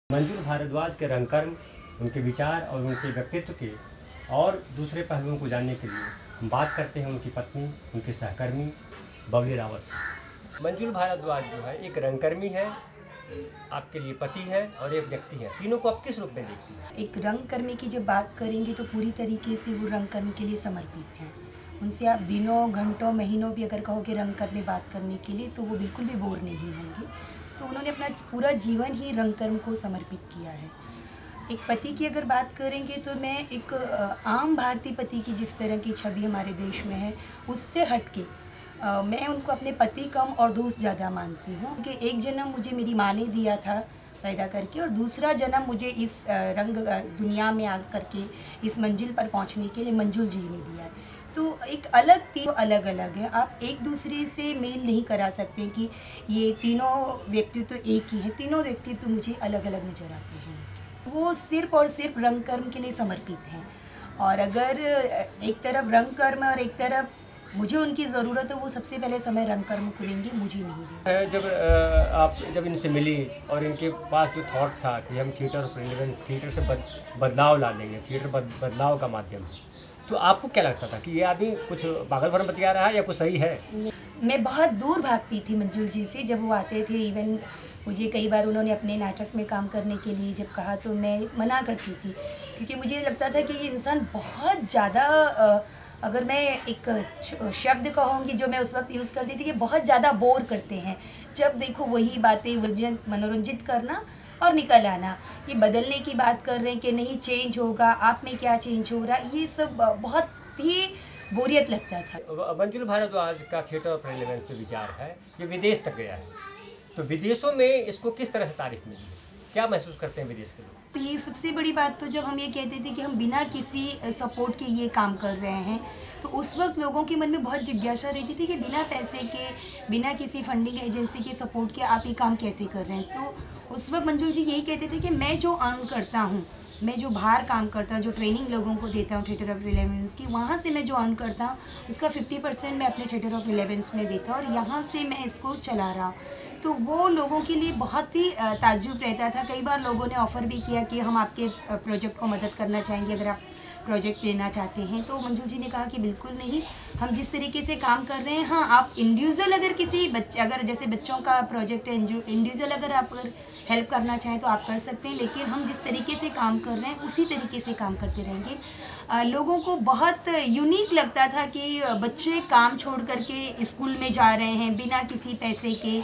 मंजूल भारद्वाज के रंगकर्म, उनके विचार और उनके व्यक्तित्व के और दूसरे पहलुओं को जानने के लिए हम बात करते हैं उनकी पत्नी, उनके सहकर्मी बबली रावत से। मंजूल भारद्वाज जो है एक रंगकर्मी है, आपके लिए पति है और एक व्यक्ति है। तीनों को आप किस रूप में देखती हैं? एक रंगकर्मी की जब बात करेंगे तो पूरी तरीके से वो रंगकर्म के लिए समर्पित हैं। उनसे आप दिनों, घंटों, महीनों भी अगर कहोगे रंगकर्म में बात करने के लिए तो वो बिल्कुल भी बोर नहीं होंगे। तो उन्होंने अपना पूरा जीवन ही रंगकर्म को समर्पित किया है। एक पति की अगर बात करेंगे तो मैं एक आम भारतीय पति की जिस तरह की छवि हमारे देश में है उससे हटके मैं उनको अपने पति कम और दोस्त ज़्यादा मानती हूँ कि एक जन्म मुझे मेरी माँ ने दिया था पैदा करके और दूसरा जन्म मुझे इस रंग दुनिया में आ करके इस मंजिल पर पहुँचने के लिए मंजुल जी ने दिया है। तो एक अलग तीनों अलग अलग है, आप एक दूसरे से मेल नहीं करा सकते कि ये तीनों व्यक्तित्व तो एक ही हैं। तीनों व्यक्तित्व तो मुझे अलग अलग नज़र आते हैं। वो सिर्फ और सिर्फ रंगकर्म के लिए समर्पित हैं और अगर एक तरफ रंगकर्म और एक तरफ मुझे उनकी ज़रूरत है, वो सबसे पहले समय रंगकर्म को देंगे, मुझे नहीं देंगे। आप जब इनसे मिली और इनके पास जो थॉट था कि हम थिएटर से बदलाव ला देंगे, थिएटर बदलाव का माध्यम है, तो आपको क्या लगता था कि ये आदमी कुछ पागल भरम बतिया रहा है या कुछ सही है? मैं बहुत दूर भागती थी मंजुल जी से जब वो आते थे। इवन मुझे कई बार उन्होंने अपने नाटक में काम करने के लिए जब कहा तो मैं मना करती थी, क्योंकि मुझे लगता था कि ये इंसान बहुत ज़्यादा, अगर मैं एक शब्द कहूँगी जो मैं उस वक्त यूज़ करती थी कि बहुत ज़्यादा बोर करते हैं। जब देखो वही बातें मनोरंजित करना और निकल आना, ये बदलने की बात कर रहे हैं कि नहीं चेंज होगा, आप में क्या चेंज हो रहा, ये सब बहुत ही बोरियत लगता था। मंजुल भारद्वाज का थिएटर ऑफ रेलेवेंस जो विचार है ये विदेश तक गया है, तो विदेशों में इसको किस तरह से तारीफ मिली है? क्या महसूस करते हैं विदेश के लोग? तो ये सबसे बड़ी बात तो जब हम ये कहते थे कि हम बिना किसी सपोर्ट के ये काम कर रहे हैं, तो उस वक्त लोगों के मन में बहुत जिज्ञासा रहती थी कि बिना पैसे के, बिना किसी फंडिंग एजेंसी के सपोर्ट के आप ये काम कैसे कर रहे हैं। तो उस वक्त मंजुल जी यही कहते थे कि मैं जो अर्न करता हूँ, मैं जो बाहर काम करता हूँ, जो ट्रेनिंग लोगों को देता हूँ थिएटर ऑफ रिलेवेंस की, वहाँ से मैं जो अर्न करता हूँ उसका 50% मैं अपने थिएटर ऑफ रिलेवेंस में देता हूँ और यहाँ से मैं इसको चला रहा हूँ। तो वो लोगों के लिए बहुत ही ताज्जुब रहता था। कई बार लोगों ने ऑफ़र भी किया कि हम आपके प्रोजेक्ट को मदद करना चाहेंगे अगर आप प्रोजेक्ट लेना चाहते हैं। तो मंजुल जी ने कहा कि बिल्कुल नहीं, हम जिस तरीके से काम कर रहे हैं, हाँ आप इंडिविजुअल अगर किसी बच्चे, अगर जैसे बच्चों का प्रोजेक्ट है, इंडिविजुअल अगर आप अगर हेल्प करना चाहें तो आप कर सकते हैं, लेकिन हम जिस तरीके से काम कर रहे हैं उसी तरीके से काम करते रहेंगे। लोगों को बहुत यूनिक लगता था कि बच्चे काम छोड़ करके स्कूल में जा रहे हैं बिना किसी पैसे के।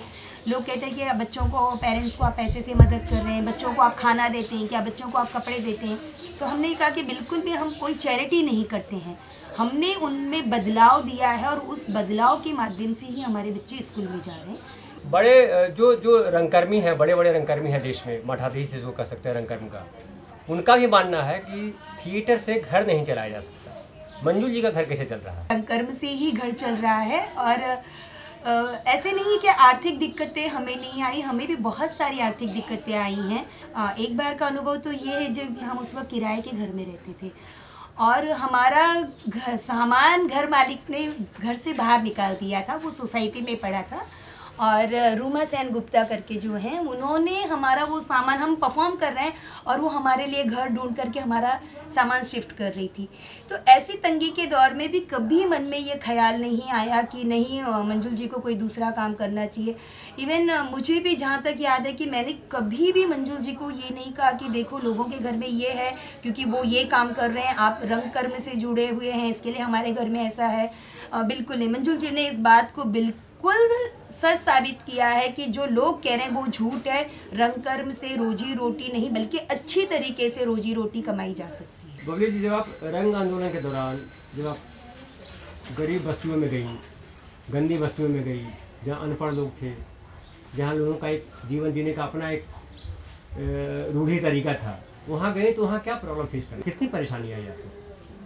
लोग कहते हैं कि बच्चों को, पेरेंट्स को आप पैसे से मदद कर रहे हैं, बच्चों को आप खाना देते हैं क्या, बच्चों को आप कपड़े देते हैं। तो हमने कहा कि बिल्कुल भी हम कोई चैरिटी नहीं करते हैं, हमने उनमें बदलाव दिया है और उस बदलाव के माध्यम से ही हमारे बच्चे स्कूल में जा रहे हैं। बड़े जो रंगकर्मी हैं, बड़े बड़े रंगकर्मी हैं देश में, मठाधीश जिसको कह सकते हैं रंगकर्म का, उनका भी मानना है कि थिएटर से घर नहीं चलाया जा सकता। मंजुल जी का घर कैसे चल रहा है? रंगकर्म से ही घर चल रहा है और ऐसे नहीं कि आर्थिक दिक्कतें हमें नहीं आई, हमें भी बहुत सारी आर्थिक दिक्कतें आई हैं। एक बार का अनुभव तो ये है जब हम उस वक्त किराए के घर में रहते थे और हमारा सामान घर मालिक ने घर से बाहर निकाल दिया था। वो सोसाइटी में पड़ा था और रूमा सेन गुप्ता करके जो हैं उन्होंने हमारा वो सामान, हम परफॉर्म कर रहे हैं और वो हमारे लिए घर ढूंढ करके हमारा सामान शिफ्ट कर रही थी। तो ऐसी तंगी के दौर में भी कभी मन में ये ख्याल नहीं आया कि नहीं मंजुल जी को कोई दूसरा काम करना चाहिए। इवन मुझे भी जहाँ तक याद है कि मैंने कभी भी मंजुल जी को ये नहीं कहा कि देखो लोगों के घर में ये है क्योंकि वो ये काम कर रहे हैं, आप रंगकर्म से जुड़े हुए हैं इसके लिए हमारे घर में ऐसा है। बिल्कुल नहीं, मंजुल जी ने इस बात को बिल्कुल सच साबित किया है कि जो लोग कह रहे हैं वो झूठ है। रंगकर्म से रोजी रोटी नहीं बल्कि अच्छी तरीके से रोजी रोटी कमाई जा सकती है। बबली जी, जब आप रंग आंदोलन के दौरान जब आप गरीब बस्तियों में गई, गंदी बस्तियों में गई, जहाँ अनपढ़ लोग थे, जहाँ लोगों का एक जीवन जीने का अपना एक रूढ़ी तरीका था, वहाँ गए तो वहाँ क्या प्रॉब्लम फेस करें, कितनी परेशानी आई आपको?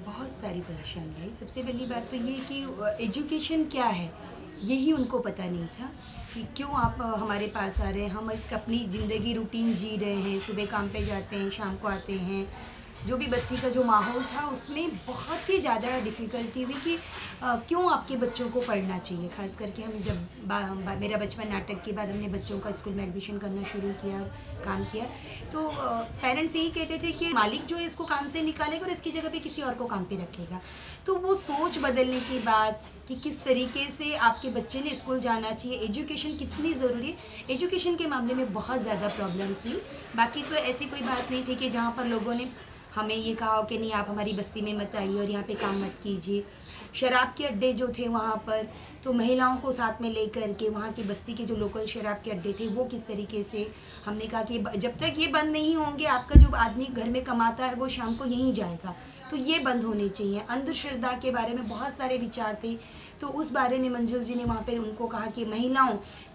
बहुत सारी परेशानी आई। सबसे पहली बात तो ये कि एजुकेशन क्या है यही उनको पता नहीं था कि क्यों आप हमारे पास आ रहे हैं। हम एक अपनी ज़िंदगी रूटीन जी रहे हैं, सुबह काम पे जाते हैं, शाम को आते हैं, जो भी बस्ती का जो माहौल था उसमें बहुत ही ज़्यादा डिफ़िकल्टी हुई कि क्यों आपके बच्चों को पढ़ना चाहिए। ख़ास करके हम जब मेरा बचपन नाटक के बाद हमने बच्चों का स्कूल में एडमिशन करना शुरू किया, काम किया, तो पेरेंट्स यही कहते थे कि मालिक जो है इसको काम से निकालेगा और इसकी जगह पे किसी और को काम पे रखेगा। तो वो सोच बदलने की बात कि किस तरीके से आपके बच्चे ने स्कूल जाना चाहिए, एजुकेशन कितनी ज़रूरी है, एजुकेशन के मामले में बहुत ज़्यादा प्रॉब्लम्स हुई। बाकी तो ऐसी कोई बात नहीं थी कि जहाँ पर लोगों ने हमें ये कहा कि नहीं आप हमारी बस्ती में मत आइए और यहाँ पे काम मत कीजिए। शराब के अड्डे जो थे वहाँ पर, तो महिलाओं को साथ में लेकर के वहाँ की बस्ती के जो लोकल शराब के अड्डे थे वो किस तरीके से, हमने कहा कि जब तक ये बंद नहीं होंगे, आपका जो आदमी घर में कमाता है वो शाम को यहीं जाएगा, तो ये बंद होने चाहिए। अंधश्रद्धा के बारे में बहुत सारे विचार थे, तो उस बारे में मंजुल जी ने वहाँ पर उनको कहा कि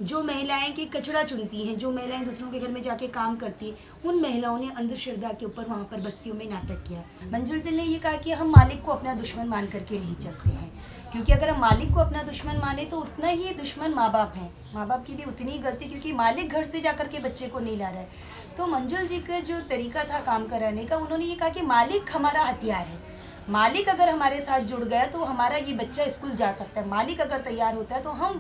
जो महिलाएं की कचरा चुनती हैं, जो महिलाएं दूसरों के घर में जाके काम करती हैं, उन महिलाओं ने अंधश्रद्धा के ऊपर वहाँ पर बस्तियों में नाटक किया। मंजुल जी ने ये कहा कि हम मालिक को अपना दुश्मन मान करके नहीं चलते हैं, क्योंकि अगर हम मालिक को अपना दुश्मन माने तो उतना ही दुश्मन माँ बाप हैं, माँ बाप की भी उतनी ही गलती, क्योंकि मालिक घर से जा कर के बच्चे को नहीं ला रहा है। तो मंजुल जी का जो तरीका था काम कराने का, उन्होंने ये कहा कि मालिक हमारा हथियार है, मालिक अगर हमारे साथ जुड़ गया तो हमारा ये बच्चा स्कूल जा सकता है। मालिक अगर तैयार होता है तो हम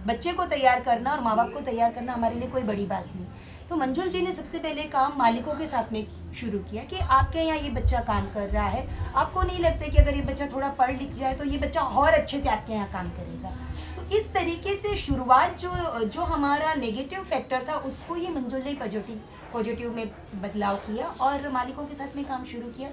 बच्चे को तैयार करना और माँ बाप को तैयार करना हमारे लिए कोई बड़ी बात नहीं। तो मंजुल जी ने सबसे पहले काम मालिकों के साथ में शुरू किया कि आपके यहाँ ये बच्चा काम कर रहा है, आपको नहीं लगता कि अगर ये बच्चा थोड़ा पढ़ लिख जाए तो ये बच्चा और अच्छे से आपके यहाँ काम करेगा। तो इस तरीके से शुरुआत जो हमारा नेगेटिव फैक्टर था उसको ही मंजुल ने पॉजिटिव में बदलाव किया और मालिकों के साथ में काम शुरू किया।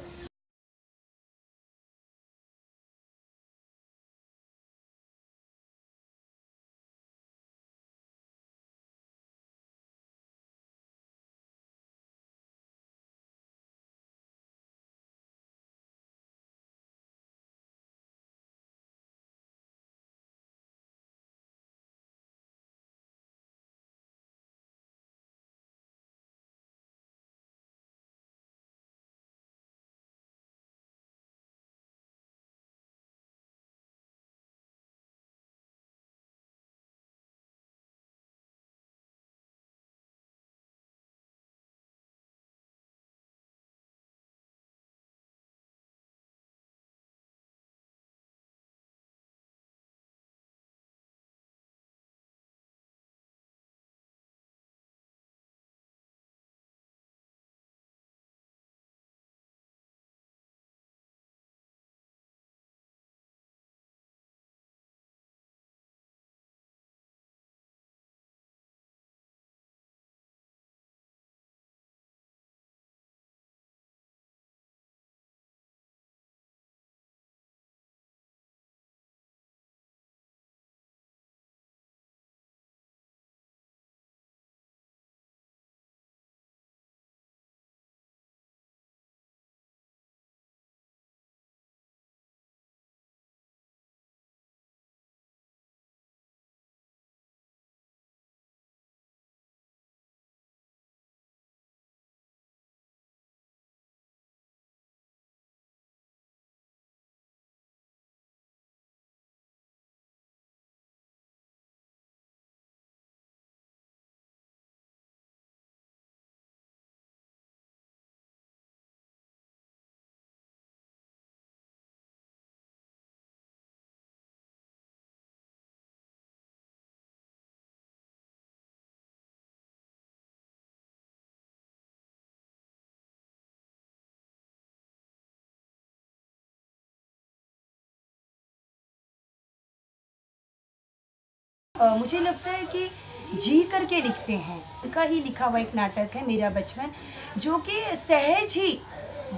मुझे लगता है कि जी करके लिखते हैं। उनका ही लिखा हुआ एक नाटक है मेरा बचपन, जो कि सहज ही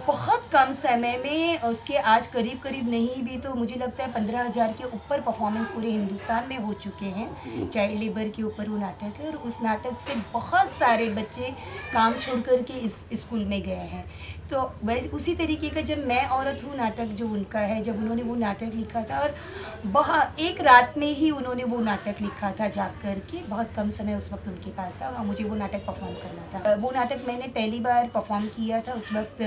बहुत कम समय में उसके आज करीब नहीं भी तो मुझे लगता है 15,000 के ऊपर परफॉर्मेंस पूरे हिंदुस्तान में हो चुके हैं। चाइल्ड लेबर के ऊपर वो नाटक है और उस नाटक से बहुत सारे बच्चे काम छोड़ कर के इस स्कूल में गए हैं। तो वैसे उसी तरीके का जब मैं औरत हूँ नाटक जो उनका है, जब उन्होंने वो नाटक लिखा था और एक रात में ही उन्होंने वो नाटक लिखा था जाग कर के, बहुत कम समय उस वक्त उनके पास था और मुझे वो नाटक परफॉर्म करना था। वो नाटक मैंने पहली बार परफॉर्म किया था, उस वक्त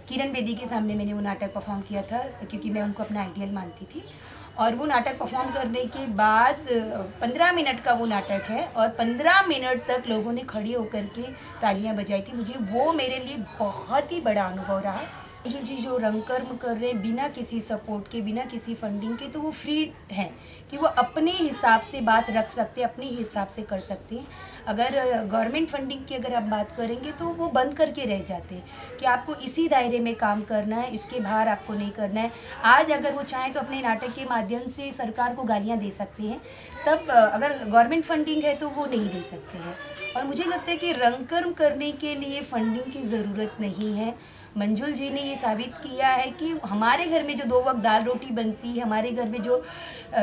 किरण बेदी के सामने मैंने वो नाटक परफॉर्म किया था क्योंकि मैं उनको अपना आइडियल मानती थी। और वो नाटक परफॉर्म करने के बाद 15 मिनट का वो नाटक है और 15 मिनट तक लोगों ने खड़े होकर के तालियां बजाई थी। मुझे वो मेरे लिए बहुत ही बड़ा अनुभव रहा जी जो रंग कर्म कर रहे हैं बिना किसी सपोर्ट के, बिना किसी फंडिंग के, तो वो फ्री हैं कि वो अपने हिसाब से बात रख सकते हैं, अपने हिसाब से कर सकते हैं। अगर गवर्नमेंट फंडिंग की अगर आप बात करेंगे तो वो बंद करके रह जाते हैं कि आपको इसी दायरे में काम करना है, इसके बाहर आपको नहीं करना है। आज अगर वो चाहें तो अपने नाटक के माध्यम से सरकार को गालियाँ दे सकते हैं, तब अगर गवर्नमेंट फंडिंग है तो वो नहीं दे सकते हैं। और मुझे लगता है कि रंग कर्म करने के लिए फंडिंग की ज़रूरत नहीं है। मंजुल जी ने ये साबित किया है कि हमारे घर में जो 2 वक्त दाल रोटी बनती है, हमारे घर में जो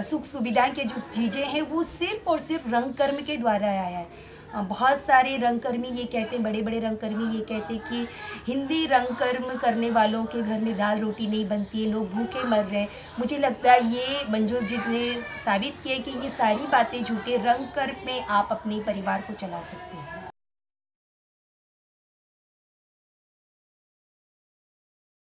सुख सुविधाएं के जो चीज़ें हैं, वो सिर्फ और सिर्फ रंग कर्म के द्वारा आया है। बहुत सारे रंगकर्मी ये कहते हैं, बड़े बड़े रंगकर्मी ये कहते हैं कि हिंदी रंगकर्म करने वालों के घर में दाल रोटी नहीं बनती है, लोग भूखे मर रहे हैं। मुझे लगता है ये मंजुल जी ने साबित किया कि ये सारी बातें झूठे। रंगकर्म में आप अपने परिवार को चला सकते हैं।